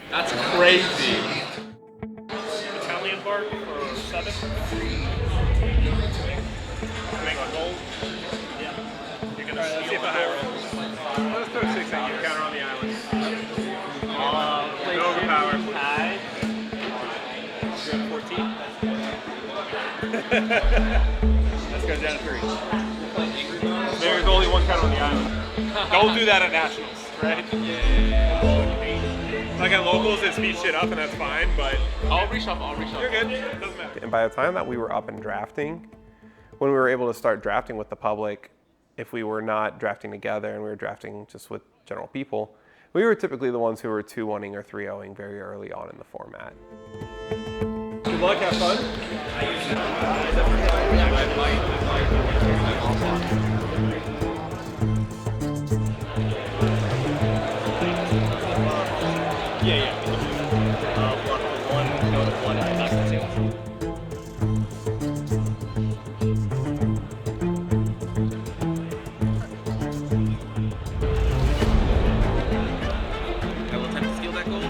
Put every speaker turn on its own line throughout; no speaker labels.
That's crazy.
Italian bark for 7. Make a gold. Yeah. You're gonna let's see if I high roll. Let's throw 6 at you. Counter on the island. No overpower. High. You're at 14. Let's go down to 3. There's only one counter on the island. Don't do that at nationals, right? Like at locals, it speeds shit up, and that's fine. But
I'll reshuffle.
you're good. Doesn't matter.
And by the time that we were up and drafting, when we were able to start drafting with the public, if we were not drafting together and we were drafting just with general people, we were typically the ones who were 2-1ing or 3-0ing very early on in the format.
Good luck, have fun. Yeah. One, go to 1, knock the 2.
I will attempt to steal that gold.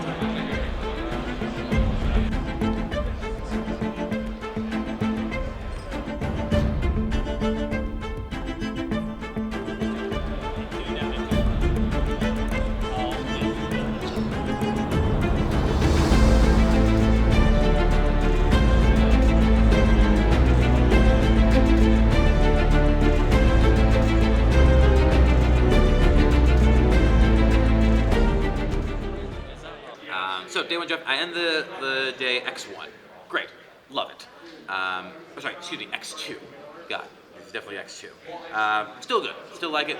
So day 1 draft, I end the day X1. Great, love it. X2. God, it's definitely X2. Still good, still like it.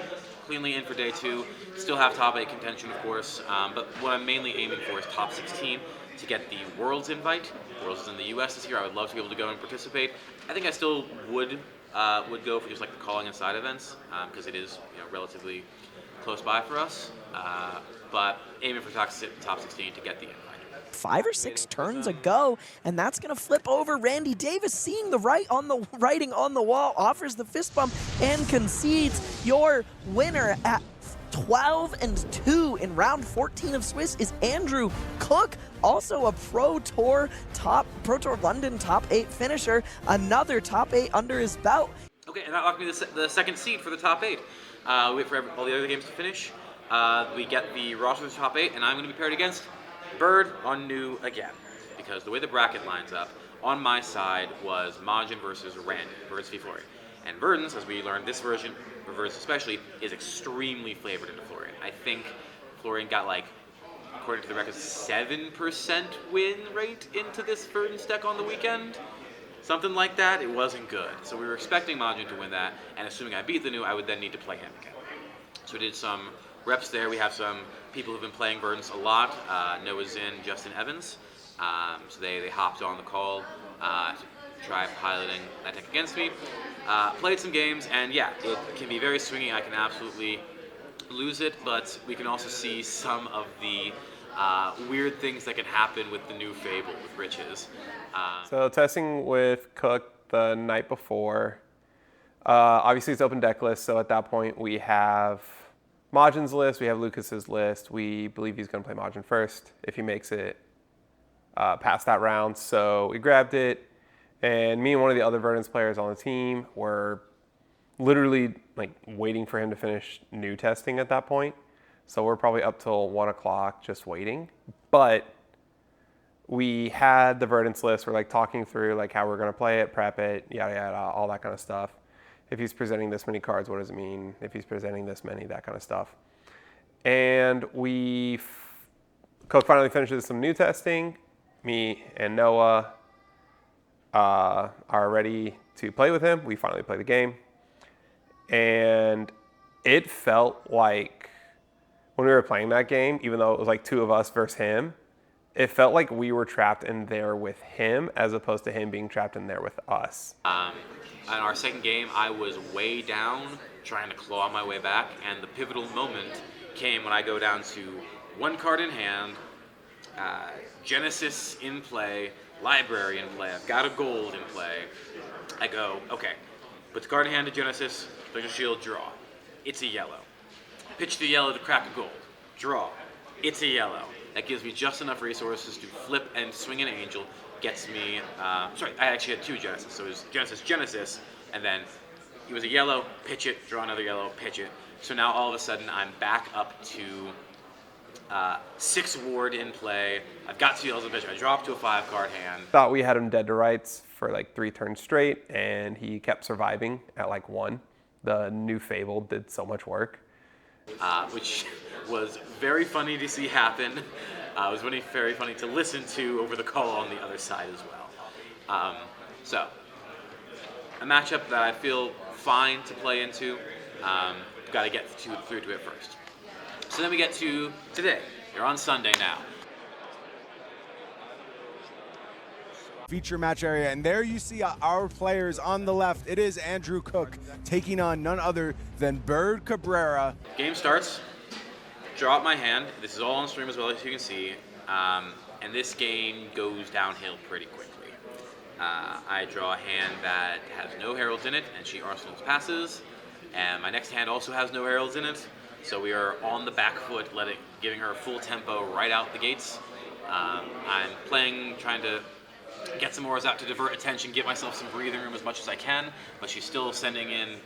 Cleanly in for day 2. Still have top 8 contention, of course. But what I'm mainly aiming for is top 16 to get the Worlds invite. Worlds is in the U.S. this year. I would love to be able to go and participate. I think I still would go for just like the calling and side events because it is relatively close by for us. But aiming for top 16 to get the invite.
5 or 6 turns ago, and that's going to flip over. Randy Davis, seeing the writing on the wall, offers the fist bump and concedes. Your winner at 12-2 in round 14 of Swiss is Andrew Cook, also a Pro Tour London top 8 finisher, another top 8 under his belt.
Okay, and that locked me the second seed for the top 8. We wait for all the other games to finish. We get the roster of the top 8, and I'm going to be paired against Bird on New again, because the way the bracket lines up, on my side was Majin versus Randy, Bird's v Florian. And Verdens, as we learned, this version, for Verdens especially, is extremely flavored into Florian. I think Florian got according to the records, 7% win rate into this Verdens deck on the weekend. Something like that. It wasn't good. So we were expecting Majin to win that, and assuming I beat the New, I would then need to play him again. So we did some reps there. We have some people who've been playing Verdens a lot. Noah Zinn, Justin Evans. So they hopped on the call to try piloting that deck against me. Played some games, and yeah, it can be very swingy. I can absolutely lose it, but we can also see some of the weird things that can happen with the new Fable with Riches.
So testing with Cook the night before. Obviously it's open deck list, so at that point we have Majin's list, we have Lucas's list. We believe he's going to play Majin first if he makes it past that round. So we grabbed it, and me and one of the other Verdens players on the team were literally waiting for him to finish new testing at that point. So we're probably up till 1 o'clock just waiting. But we had the Verdens list. We're talking through how we're going to play it, prep it, yada yada, all that kind of stuff. If he's presenting this many cards, what does it mean? If he's presenting this many, that kind of stuff. And Cook finally finishes some new testing. Me and Noah are ready to play with him. We finally play the game. And it felt like when we were playing that game, even though it was 2 of us versus him, it felt like we were trapped in there with him as opposed to him being trapped in there with us.
In our second game, I was way down, trying to claw my way back, and the pivotal moment came when I go down to 1 card in hand, Genesis in play, Library in play, I've got a gold in play. I go, okay, put the card in hand to Genesis, there's a shield, draw. It's a yellow. Pitch the yellow to crack a gold. Draw. It's a yellow. that gives me just enough resources to flip and swing an angel. Gets me, sorry, I actually had 2 Genesis. So it was Genesis, and then it was a yellow, pitch it, draw another yellow, pitch it. So now all of a sudden I'm back up to 6 ward in play. I've got 2 yellows in pitch. I drop to a 5-card hand.
Thought we had him dead to rights for like 3 turns straight, and he kept surviving at like 1. The new Fable did so much work.
Which was very funny to see happen. It was very funny to listen to over the call on the other side as well. So, a matchup that I feel fine to play into. Got to get through to it first. So then we get to today. You're on Sunday now.
Feature match area, and there you see our players on the left. It is Andrew Cook taking on none other than Bird Cabrera.
Game starts. Draw out my hand. This is all on stream as well, as you can see. And this game goes downhill pretty quickly. I draw a hand that has no heralds in it, and she arsenals passes. And my next hand also has no heralds in it. So we are on the back foot, giving her full tempo right out the gates. I'm playing, trying to get some auras out to divert attention, give myself some breathing room as much as I can, but she's still sending in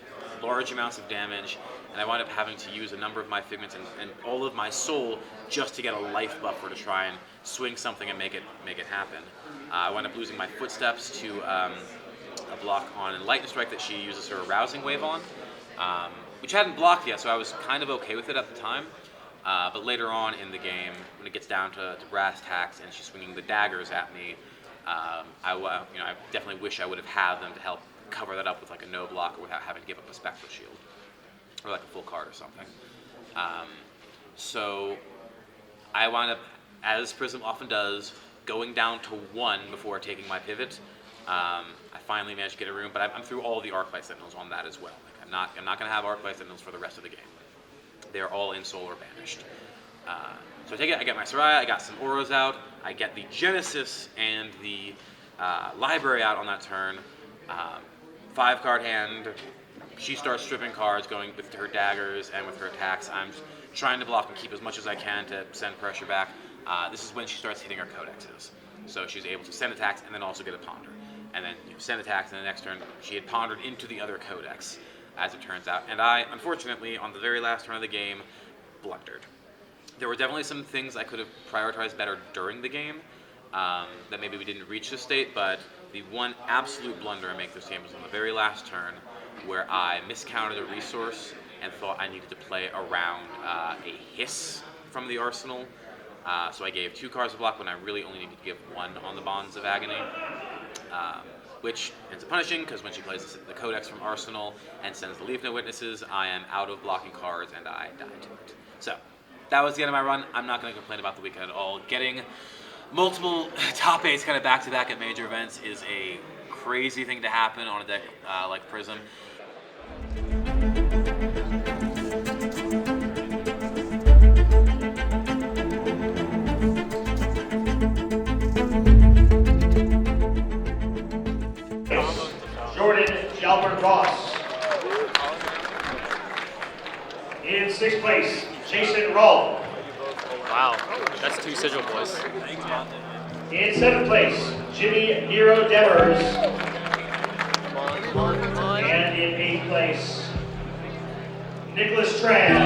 large amounts of damage, and I wind up having to use a number of my figments and all of my soul just to get a life buffer to try and swing something and make it happen. I wind up losing my footsteps to a block on Enlightened Strike that she uses her Arousing Wave on, which hadn't blocked yet, so I was kind of okay with it at the time. But later on in the game, when it gets down to brass tacks and she's swinging the daggers at me, I definitely wish I would have had them to help cover that up with like a no blocker without having to give up a Spectral Shield or like a full card or something. So I wound up, as Prism often does, going down to 1 before taking my pivot. I finally managed to get a room, but I'm through all the Arclight Sentinels on that as well. Like, I'm not going to have Arclight Sentinels for the rest of the game. They're all in Soul or banished. So I take it, I get my Soraya, I got some auras out, I get the Genesis and the Library out on that turn. 5-card hand, she starts stripping cards, going with her daggers and with her attacks. I'm trying to block and keep as much as I can to send pressure back. This is when she starts hitting her codexes. So she's able to send attacks and then also get a ponder. And then send attacks, and the next turn she had pondered into the other codex, as it turns out. And I, unfortunately, on the very last turn of the game, blundered. There were definitely some things I could have prioritized better during the game that maybe we didn't reach this state, but the one absolute blunder I make this game was on the very last turn where I miscounted a resource and thought I needed to play around a hiss from the arsenal. So I gave 2 cards to block when I really only needed to give 1 on the Bonds of Agony, which ends up punishing because when she plays the Codex from Arsenal and sends the Leave No Witnesses, I am out of blocking cards and I die to it. So that was the end of my run. I'm not going to complain about the weekend at all. Getting multiple top 8s kind of back-to-back at major events is a crazy thing to happen on a deck like Prism.
Albert Ross. In 6th place, Jason Rull.
Wow, that's 2 Sigil boys.
In 7th place, Jimmy Nero Demers. And in 8th place, Nicholas Tran.